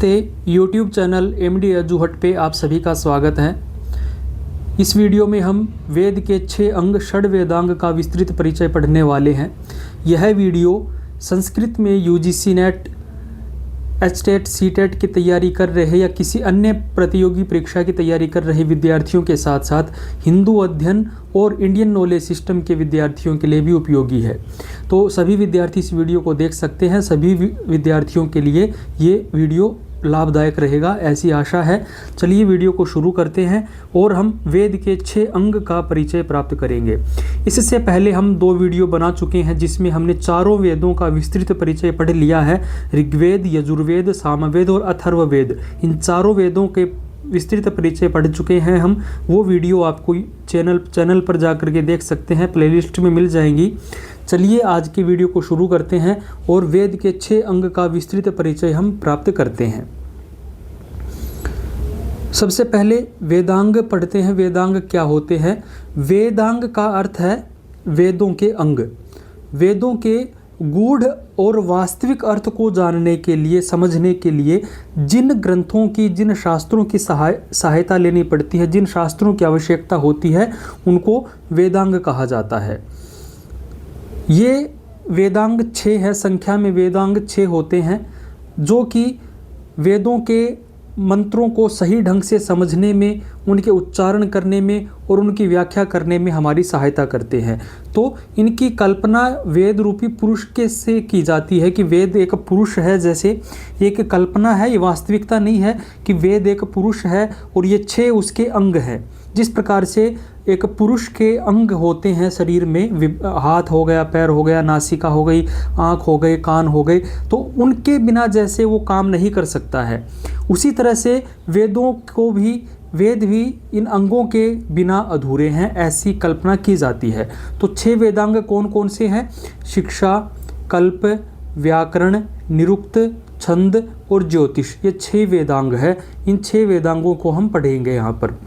नमस्ते। YouTube channel MD edu हट पे आप सभी का स्वागत है। इस वीडियो में हम वेद के 6 अंग षड वेदांग का विस्तृत परिचय पढ़ने वाले हैं। यह वीडियो संस्कृत में UGC नेट, HTET, CTET की तैयारी कर रहे या किसी अन्य प्रतियोगी परीक्षा की तैयारी कर रहे विद्यार्थियों के साथ साथ हिंदू अध्ययन और इंडियन नॉलेज सिस्टम के विद्यार्थियों के लिए भी उपयोगी है। तो सभी विद्यार्थी इस वीडियो को देख सकते हैं। सभी विद्यार्थियों के लिए ये वीडियो लाभदायक रहेगा, ऐसी आशा है। चलिए वीडियो को शुरू करते हैं और हम वेद के 6 अंग का परिचय प्राप्त करेंगे। इससे पहले हम 2 वीडियो बना चुके हैं जिसमें हमने चारों वेदों का विस्तृत परिचय पढ़ लिया है। ऋग्वेद, यजुर्वेद, सामवेद और अथर्ववेद, इन चारों वेदों के विस्तृत परिचय पढ़ चुके हैं हम। वो वीडियो आपको चैनल पर जाकर के देख सकते हैं, प्लेलिस्ट में मिल जाएंगी। चलिए आज की वीडियो को शुरू करते हैं और वेद के 6 अंग का विस्तृत परिचय हम प्राप्त करते हैं। सबसे पहले वेदांग पढ़ते हैं। वेदांग क्या होते हैं? वेदांग का अर्थ है वेदों के अंग। वेदों के गूढ़ और वास्तविक अर्थ को जानने के लिए, समझने के लिए जिन ग्रंथों की, जिन शास्त्रों की सहायता लेनी पड़ती है, जिन शास्त्रों की आवश्यकता होती है, उनको वेदांग कहा जाता है। ये वेदांग 6 है, संख्या में वेदांग 6 होते हैं, जो कि वेदों के मंत्रों को सही ढंग से समझने में, उनके उच्चारण करने में और उनकी व्याख्या करने में हमारी सहायता करते हैं। तो इनकी कल्पना वेद रूपी पुरुष के से की जाती है कि वेद एक पुरुष है। जैसे एक कल्पना है, ये वास्तविकता नहीं है कि वेद एक पुरुष है और ये 6 उसके अंग हैं। जिस प्रकार से एक पुरुष के अंग होते हैं शरीर में, हाथ हो गया, पैर हो गया, नासिका हो गई, आँख हो गए, कान हो गए, तो उनके बिना जैसे वो काम नहीं कर सकता है, उसी तरह से वेद भी इन अंगों के बिना अधूरे हैं, ऐसी कल्पना की जाती है। तो 6 वेदांग कौन कौन से हैं? शिक्षा, कल्प, व्याकरण, निरुक्त, छंद और ज्योतिष, ये 6 वेदांग है। इन 6 वेदांगों को हम पढ़ेंगे। यहाँ पर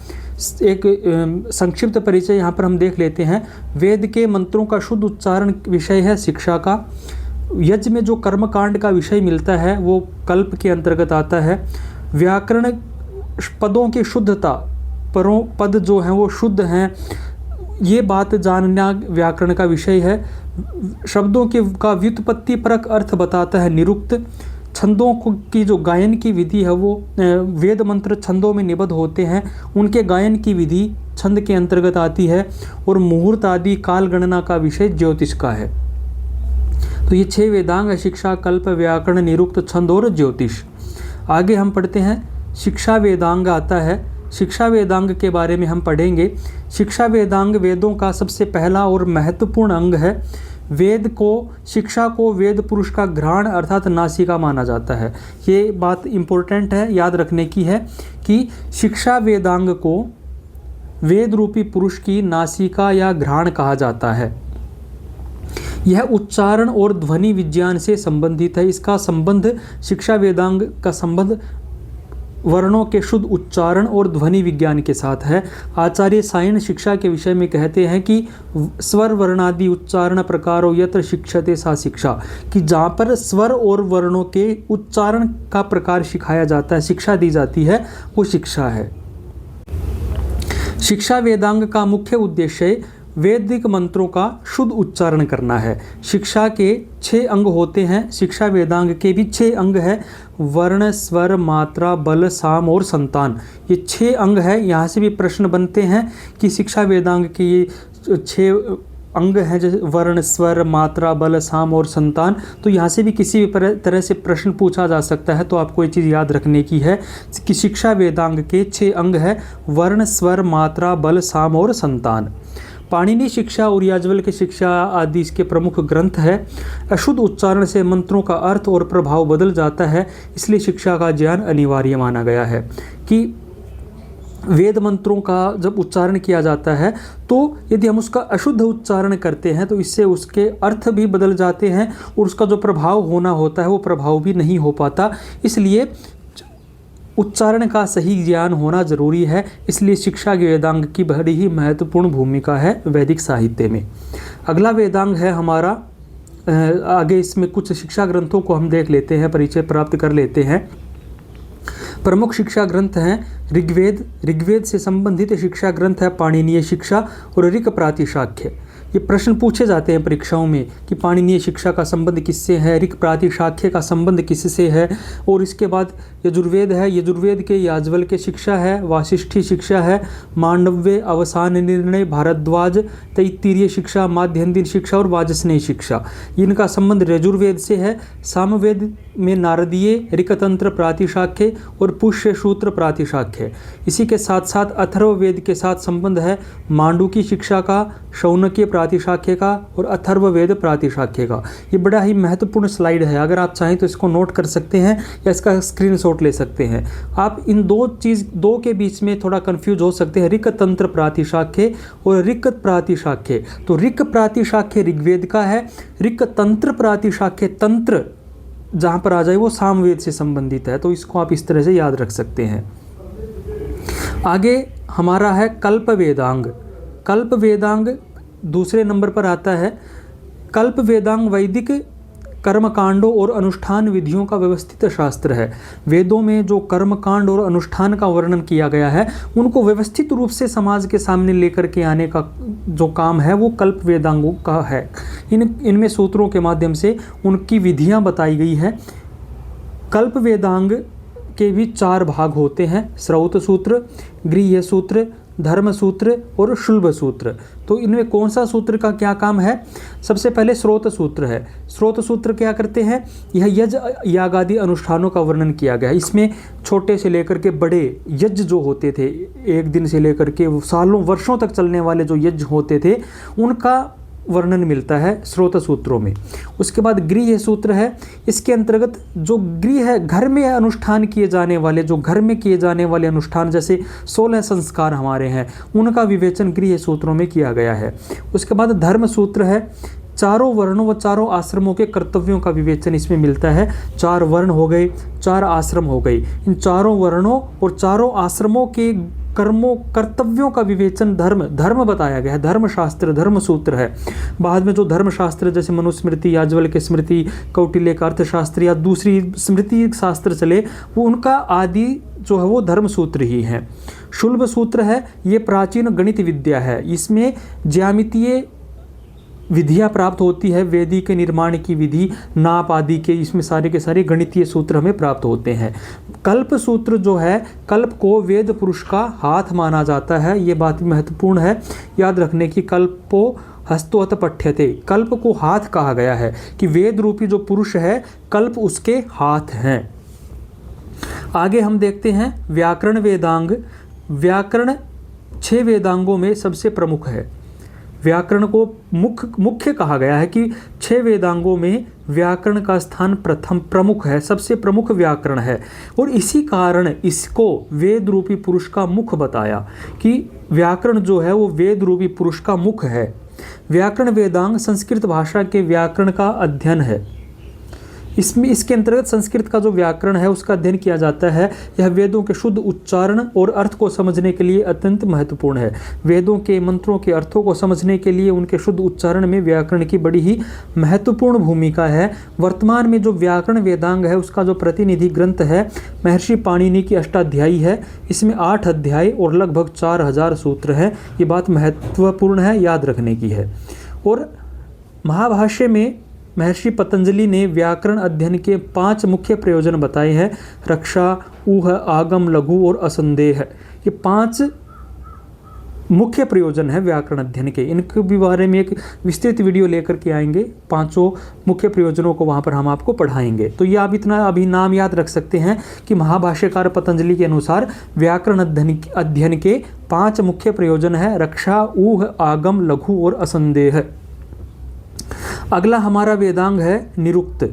एक संक्षिप्त परिचय यहाँ पर हम देख लेते हैं। वेद के मंत्रों का शुद्ध उच्चारण विषय है शिक्षा का। यज्ञ में जो कर्मकांड का विषय मिलता है वो कल्प के अंतर्गत आता है। व्याकरण, पदों की शुद्धता, पद जो हैं वो शुद्ध हैं, ये बात जानना व्याकरण का विषय है। शब्दों का व्युत्पत्ति परक अर्थ बताता है निरुक्त। छंदों की जो गायन की विधि है वो वेद मंत्र छंदों में निबद्ध होते हैं, उनके गायन की विधि छंद के अंतर्गत आती है। और मुहूर्त आदि काल गणना का विषय ज्योतिष का है। तो ये 6 वेदांग है: शिक्षा, कल्प, व्याकरण, निरुक्त, छंद और ज्योतिष। आगे हम पढ़ते हैं। शिक्षा वेदांग आता है। शिक्षा वेदांग के बारे में हम पढ़ेंगे। शिक्षा वेदांग वेदों का सबसे पहला और महत्वपूर्ण अंग है। शिक्षा को वेद पुरुष का घ्राण अर्थात नासिका माना जाता है। ये बात इम्पोर्टेंट है, याद रखने की है कि शिक्षा वेदांग को वेद रूपी पुरुष की नासिका या घ्राण कहा जाता है। यह उच्चारण और ध्वनि विज्ञान से संबंधित है। इसका संबंध, शिक्षा वेदांग का संबंध वर्णों के शुद्ध उच्चारण और ध्वनि विज्ञान के साथ है। आचार्य सायण शिक्षा के विषय में कहते हैं कि स्वर वर्णादि उच्चारण प्रकारों यत्र शिक्षते सा शिक्षा, कि जहाँ पर स्वर और वर्णों के उच्चारण का प्रकार सिखाया जाता है, शिक्षा दी जाती है, वो शिक्षा है। शिक्षा वेदांग का मुख्य उद्देश्य वैदिक मंत्रों का शुद्ध उच्चारण करना है। शिक्षा के 6 अंग होते हैं। शिक्षा वेदांग के भी 6 अंग है: वर्ण, स्वर, मात्रा, बल, साम और संतान। ये 6 अंग है। यहाँ से भी प्रश्न बनते हैं कि शिक्षा वेदांग के ये 6 अंग हैं, जैसे वर्ण, स्वर, मात्रा, बल, साम और संतान। तो यहाँ से भी किसी भी तरह से प्रश्न पूछा जा सकता है। तो आपको ये चीज़ याद रखने की है कि शिक्षा वेदांग के 6 अंग है: वर्ण, स्वर, मात्रा, बल, साम और संतान। पाणिनि शिक्षा और याज्ञवल्क्य की शिक्षा आदि इसके प्रमुख ग्रंथ है। अशुद्ध उच्चारण से मंत्रों का अर्थ और प्रभाव बदल जाता है, इसलिए शिक्षा का ज्ञान अनिवार्य माना गया है। कि वेद मंत्रों का जब उच्चारण किया जाता है तो यदि हम उसका अशुद्ध उच्चारण करते हैं तो इससे उसके अर्थ भी बदल जाते हैं और उसका जो प्रभाव होना होता है वो प्रभाव भी नहीं हो पाता। इसलिए उच्चारण का सही ज्ञान होना जरूरी है। इसलिए शिक्षा के वेदांग की बड़ी ही महत्वपूर्ण भूमिका है वैदिक साहित्य में। अगला वेदांग है हमारा, आगे इसमें कुछ शिक्षा ग्रंथों को हम देख लेते हैं, परिचय प्राप्त कर लेते हैं। प्रमुख शिक्षा ग्रंथ हैं ऋग्वेद, ऋग्वेद से संबंधित शिक्षा ग्रंथ है पाणिनीय शिक्षा और ऋक् प्रातिशाख्य। ये प्रश्न पूछे जाते हैं परीक्षाओं में कि पाणिनीय शिक्षा का संबंध किससे है, ऋक् प्रातिशाख्य का संबंध किससे है। और इसके बाद यजुर्वेद है, यजुर्वेद के याज्ञवल्क्य शिक्षा है, वासिष्ठी शिक्षा है, मांडव्य, अवसान निर्णय, भारद्वाज, तैत्तिरीय शिक्षा, माध्यन्दिन शिक्षा और वाजस्नेयी शिक्षा, इनका संबंध यजुर्वेद से है। सामवेद में नारदीय, ऋक्तंत्र प्रातिशाख्य और पुष्य सूत्र प्रातिशाख्य। इसी के साथ साथ अथर्ववेद के साथ संबंध है मांडुकी शिक्षा का, शौनकीय प्रातिशाख्य का और अथर्ववेद प्रातिशाख्य का। ये बड़ा ही महत्वपूर्ण स्लाइड है, अगर आप चाहें तो इसको नोट कर सकते हैं या इसका स्क्रीनशॉट ले सकते हैं। आप इन दो के बीच में थोड़ा कंफ्यूज हो सकते हैं, ऋक्तंत्र प्रातिशाख्य और ऋक् प्रातिशाख्य। तो ऋक् प्रातिशाख्य ऋग्वेद का है, ऋक्तंत्र प्रातिशाख्य तंत्र जहाँ पर आ जाए वो सामवेद से संबंधित है। तो इसको आप इस तरह से याद रख सकते हैं। आगे हमारा है कल्प वेदांग। कल्प वेदांग दूसरे नंबर पर आता है। कल्प वेदांग वैदिक कर्मकांडों और अनुष्ठान विधियों का व्यवस्थित शास्त्र है। वेदों में जो कर्मकांड और अनुष्ठान का वर्णन किया गया है उनको व्यवस्थित रूप से समाज के सामने लेकर के आने का जो काम है वो कल्प वेदांगों का है। इनमें सूत्रों के माध्यम से उनकी विधियां बताई गई है। कल्प वेदांग के भी 4 भाग होते हैं, श्रौत सूत्र, गृह्य सूत्र, धर्म सूत्र और शुल्ब सूत्र। तो इनमें कौन सा सूत्र का क्या काम है? सबसे पहले स्रोत सूत्र है। स्रोत सूत्र क्या करते हैं? यह यज्ञ यागादि अनुष्ठानों का वर्णन किया गया है। इसमें छोटे से लेकर के बड़े यज्ञ जो होते थे, एक दिन से लेकर के सालों वर्षों तक चलने वाले जो यज्ञ होते थे उनका वर्णन मिलता है स्रोत सूत्रों में। उसके बाद गृह्य सूत्र है। इसके अंतर्गत जो गृह घर में अनुष्ठान किए जाने वाले, जो घर में किए जाने वाले अनुष्ठान जैसे 16 संस्कार हमारे हैं उनका विवेचन गृह्य सूत्रों में किया गया है। उसके बाद धर्म सूत्र है। चारों वर्णों व चारों आश्रमों के कर्तव्यों का विवेचन इसमें मिलता है। 4 वर्ण हो गए, 4 आश्रम हो गए। इन चारों वर्णों और चारों आश्रमों के कर्मों कर्तव्यों का विवेचन धर्म बताया गया है। धर्मशास्त्र धर्म सूत्र है। बाद में जो धर्मशास्त्र जैसे मनुस्मृति, याज्ञवल्क्य स्मृति, कौटिल्य का अर्थशास्त्र या दूसरी स्मृति शास्त्र चले वो उनका आदि जो है वो धर्म सूत्र ही है। शुल्ब सूत्र है, ये प्राचीन गणित विद्या है। इसमें ज्यामितीय विधियाँ प्राप्त होती है, वेदी के निर्माण की विधि, नाप आदि के, इसमें सारे के सारे गणितीय सूत्र हमें प्राप्त होते हैं। कल्प सूत्र जो है, कल्प को वेद पुरुष का हाथ माना जाता है। ये बात महत्वपूर्ण है याद रखने की। कल्पो हस्तोहत पठ्यते, कल्प को हाथ कहा गया है कि वेद रूपी जो पुरुष है कल्प उसके हाथ हैं। आगे हम देखते हैं व्याकरण वेदांग। व्याकरण 6 वेदांगों में सबसे प्रमुख है। व्याकरण को मुख्य कहा गया है कि 6 वेदांगों में व्याकरण का स्थान प्रमुख है, सबसे प्रमुख व्याकरण है। और इसी कारण इसको वेद रूपी पुरुष का मुख बताया कि व्याकरण जो है वो वेद रूपी पुरुष का मुख है। व्याकरण वेदांग संस्कृत भाषा के व्याकरण का अध्ययन है। इसके अंतर्गत संस्कृत का जो व्याकरण है उसका अध्ययन किया जाता है। यह वेदों के शुद्ध उच्चारण और अर्थ को समझने के लिए अत्यंत महत्वपूर्ण है। वेदों के मंत्रों के अर्थों को समझने के लिए उनके शुद्ध उच्चारण में व्याकरण की बड़ी ही महत्वपूर्ण भूमिका है। वर्तमान में जो व्याकरण वेदांग है उसका जो प्रतिनिधि ग्रंथ है महर्षि पाणिनि की अष्टाध्यायी है। इसमें 8 अध्याय और लगभग 4000 सूत्र हैं। ये बात महत्वपूर्ण है, याद रखने की है। और महाभाष्य में महर्षि पतंजलि ने व्याकरण अध्ययन के 5 मुख्य प्रयोजन बताए हैं। रक्षा, ऊह, आगम, लघु और असंदेह। ये 5 मुख्य प्रयोजन है व्याकरण अध्ययन के। इनके भी बारे में एक विस्तृत वीडियो लेकर के आएंगे। 5 मुख्य प्रयोजनों को वहाँ पर हम आपको पढ़ाएंगे। तो ये आप इतना अभी नाम याद रख सकते हैं कि महाभाष्यकार पतंजलि के अनुसार व्याकरण अध्ययन के 5 मुख्य प्रयोजन है। रक्षा, ऊह, आगम, लघु और असंदेह। अगला हमारा वेदांग है निरुक्त।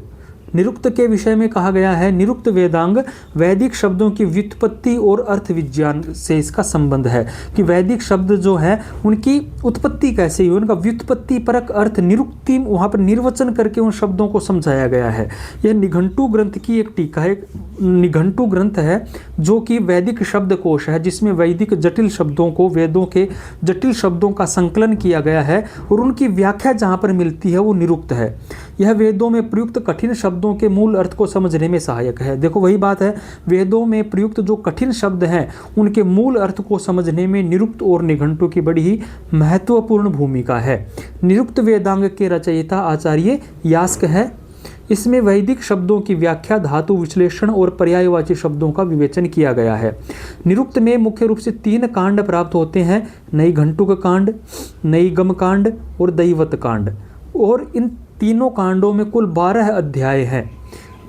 निरुक्त के विषय में कहा गया है निरुक्त वेदांग वैदिक शब्दों की व्युत्पत्ति और अर्थ विज्ञान से इसका संबंध है कि वैदिक शब्द जो है उनकी उत्पत्ति कैसे हुई, उनका व्युत्पत्ति परक अर्थ निरुक्ति वहाँ पर निर्वचन करके उन शब्दों को समझाया गया है। यह निघंटु ग्रंथ की एक टीका है, निघंटु ग्रंथ है जो कि वैदिक शब्दकोश है, जिसमें वैदिक जटिल शब्दों को, वेदों के जटिल शब्दों का संकलन किया गया है और उनकी व्याख्या जहाँ पर मिलती है वो निरुक्त है। यह वेदों में प्रयुक्त कठिन शब्दों के मूल अर्थ को समझने में सहायक है। देखो वही बात है, वेदों में प्रयुक्त जो कठिन शब्द हैं उनके मूल अर्थ को समझने में निरुक्त और निघंटु की बड़ी ही महत्वपूर्ण भूमिका है। निरुक्त वेदांग के रचयिता आचार्य यास्क है। इसमें वैदिक शब्दों की व्याख्या, धातु विश्लेषण और पर्यायवाची शब्दों का विवेचन किया गया है। निरुक्त में मुख्य रूप से 3 कांड प्राप्त होते हैं, नैघंटुक कांड, नैगम कांड और दैवत कांड। और इन तीनों कांडों में कुल 12 अध्याय हैं।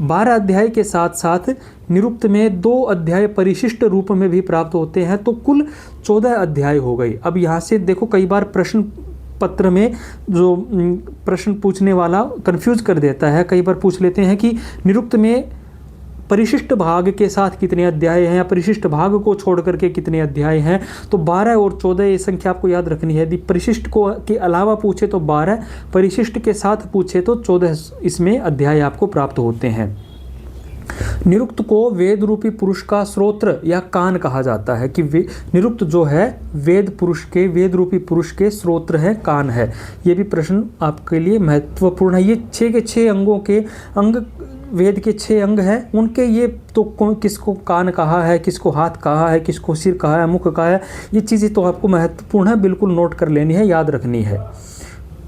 12 अध्याय के साथ साथ निरुक्त में 2 अध्याय परिशिष्ट रूप में भी प्राप्त होते हैं, तो कुल 14 अध्याय हो गई। अब यहाँ से देखो, कई बार प्रश्न पत्र में जो प्रश्न पूछने वाला कंफ्यूज कर देता है, कई बार पूछ लेते हैं कि निरुक्त में परिशिष्ट भाग के साथ कितने अध्याय हैं या परिशिष्ट भाग को छोड़ करके कितने अध्याय हैं। तो 12 और 14 ये संख्या आपको याद रखनी है। यदि परिशिष्ट को के अलावा पूछे तो 12, परिशिष्ट के साथ पूछे तो 14 इसमें अध्याय आपको प्राप्त होते हैं। निरुक्त को वेद रूपी पुरुष का स्रोत्र या कान कहा जाता है कि निरुक्त जो है वेद रूपी पुरुष के स्रोत्र है, कान है। ये भी प्रश्न आपके लिए महत्वपूर्ण है। ये 6 के 6 अंगों के अंग, वेद के 6 अंग हैं, उनके ये तो किसको कान कहा है, किसको हाथ कहा है, किसको सिर कहा है, मुख कहा है, ये चीज़ें तो आपको महत्वपूर्ण है, बिल्कुल नोट कर लेनी है, याद रखनी है।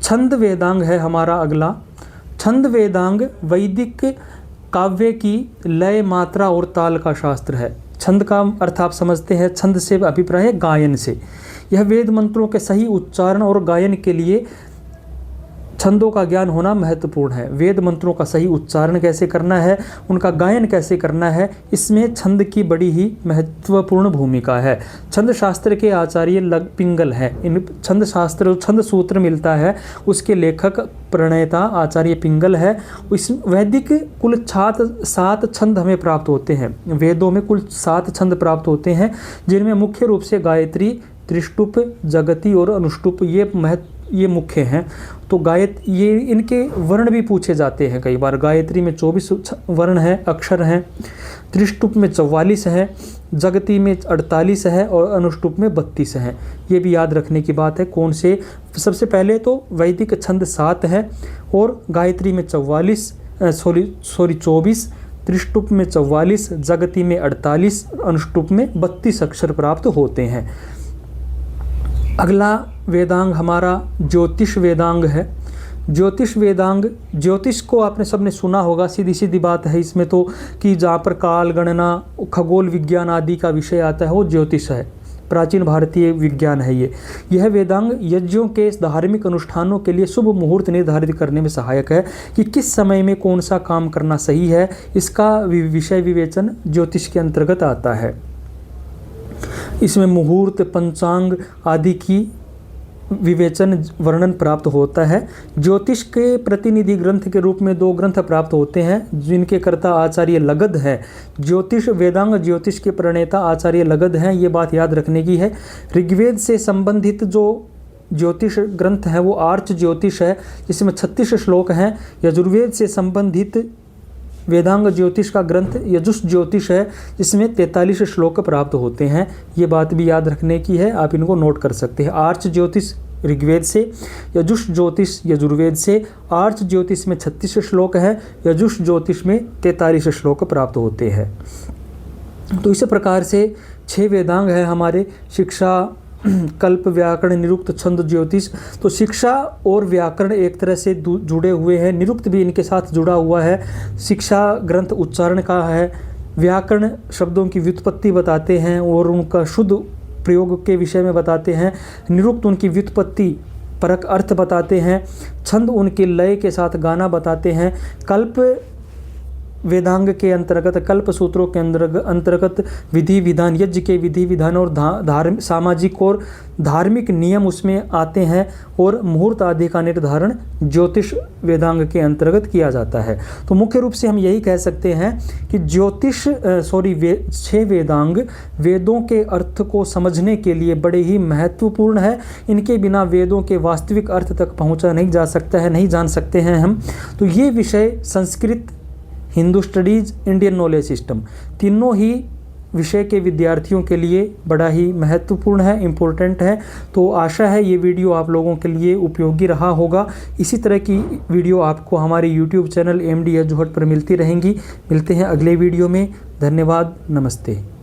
छंद वेदांग है हमारा अगला। छंद वेदांग वैदिक काव्य की लय, मात्रा और ताल का शास्त्र है। छंद का अर्थ आप समझते हैं, छंद से अभिप्राय है गायन से। यह वेद मंत्रों के सही उच्चारण और गायन के लिए छंदों का ज्ञान होना महत्वपूर्ण है। वेद मंत्रों का सही उच्चारण कैसे करना है, उनका गायन कैसे करना है, इसमें छंद की बड़ी ही महत्वपूर्ण भूमिका है। छंद शास्त्र के आचार्य पिंगल हैं। इन छंद शास्त्र, छंद सूत्र मिलता है, उसके लेखक प्रणेता आचार्य पिंगल है। इस वैदिक कुल 7 छंद हमें प्राप्त होते हैं। वेदों में कुल 7 छंद प्राप्त होते हैं, जिनमें मुख्य रूप से गायत्री, त्रिष्टुप, जगती और अनुष्टुप ये मुख्य हैं। तो ये इनके वर्ण भी पूछे जाते हैं कई बार। गायत्री में 24 वर्ण हैं, अक्षर हैं, त्रिष्टुप में 44 है, जगती में 48 है और अनुष्टुप में 32 हैं। ये भी याद रखने की बात है। कौन से, सबसे पहले तो वैदिक छंद 7 है और गायत्री में 24, त्रिष्टुप में 44, जगती में 48, अनुष्टुप में 32 अक्षर प्राप्त होते हैं। अगला वेदांग हमारा ज्योतिष वेदांग है। ज्योतिष वेदांग, ज्योतिष को आपने सबने सुना होगा, सीधी सीधी बात है इसमें तो, कि जहाँ पर काल गणना, खगोल विज्ञान आदि का विषय आता है वो ज्योतिष है। प्राचीन भारतीय विज्ञान है ये। यह वेदांग यज्ञों के धार्मिक अनुष्ठानों के लिए शुभ मुहूर्त निर्धारित करने में सहायक है कि किस समय में कौन सा काम करना सही है। इसका विषय विवेचन ज्योतिष के अंतर्गत आता है। इसमें मुहूर्त, पंचांग आदि की विवेचन वर्णन प्राप्त होता है। ज्योतिष के प्रतिनिधि ग्रंथ के रूप में 2 ग्रंथ प्राप्त होते हैं, जिनके कर्ता आचार्य लगध है। ज्योतिष वेदांग ज्योतिष के प्रणेता आचार्य लगध हैं, ये बात याद रखने की है। ऋग्वेद से संबंधित जो ज्योतिष ग्रंथ है वो आर्च ज्योतिष है, जिसमें 36 श्लोक हैं। यजुर्वेद से संबंधित वेदांग ज्योतिष का ग्रंथ यजुष ज्योतिष है, जिसमें 43 श्लोक प्राप्त होते हैं। ये बात भी याद रखने की है, आप इनको नोट कर सकते हैं। आर्च ज्योतिष ऋग्वेद से, यजुष ज्योतिष यजुर्वेद से। आर्च ज्योतिष में 36 श्लोक है, यजुष ज्योतिष में 43 श्लोक प्राप्त होते हैं। तो इस प्रकार से 6 वेदांग है हमारे, शिक्षा, कल्प, व्याकरण, निरुक्त, छंद, ज्योतिष। तो शिक्षा और व्याकरण एक तरह से जुड़े हुए हैं, निरुक्त भी इनके साथ जुड़ा हुआ है। शिक्षा ग्रंथ उच्चारण का है, व्याकरण शब्दों की व्युत्पत्ति बताते हैं और उनका शुद्ध प्रयोग के विषय में बताते हैं। निरुक्त उनकी व्युत्पत्ति परक अर्थ बताते हैं। छंद उनके लय के साथ गाना बताते हैं। कल्प वेदांग के अंतर्गत, कल्प सूत्रों के अंतर्गत विधि विधान, यज्ञ के विधि विधान और सामाजिक और धार्मिक नियम उसमें आते हैं और मुहूर्त आदि का निर्धारण ज्योतिष वेदांग के अंतर्गत किया जाता है। तो मुख्य रूप से हम यही कह सकते हैं कि 6 वेदांग वेदों के अर्थ को समझने के लिए बड़े ही महत्वपूर्ण है। इनके बिना वेदों के वास्तविक अर्थ तक पहुँचा नहीं जा सकता है, नहीं जान सकते हैं हम। तो ये विषय Sanskrit, Hindu studies, Indian knowledge system, तीनों ही विषय के विद्यार्थियों के लिए बड़ा ही महत्वपूर्ण है, इम्पोर्टेंट है। तो आशा है ये वीडियो आप लोगों के लिए उपयोगी रहा होगा। इसी तरह की वीडियो आपको हमारे यूट्यूब चैनल MD एजुहट पर मिलती रहेंगी। मिलते हैं अगले वीडियो में। धन्यवाद, नमस्ते।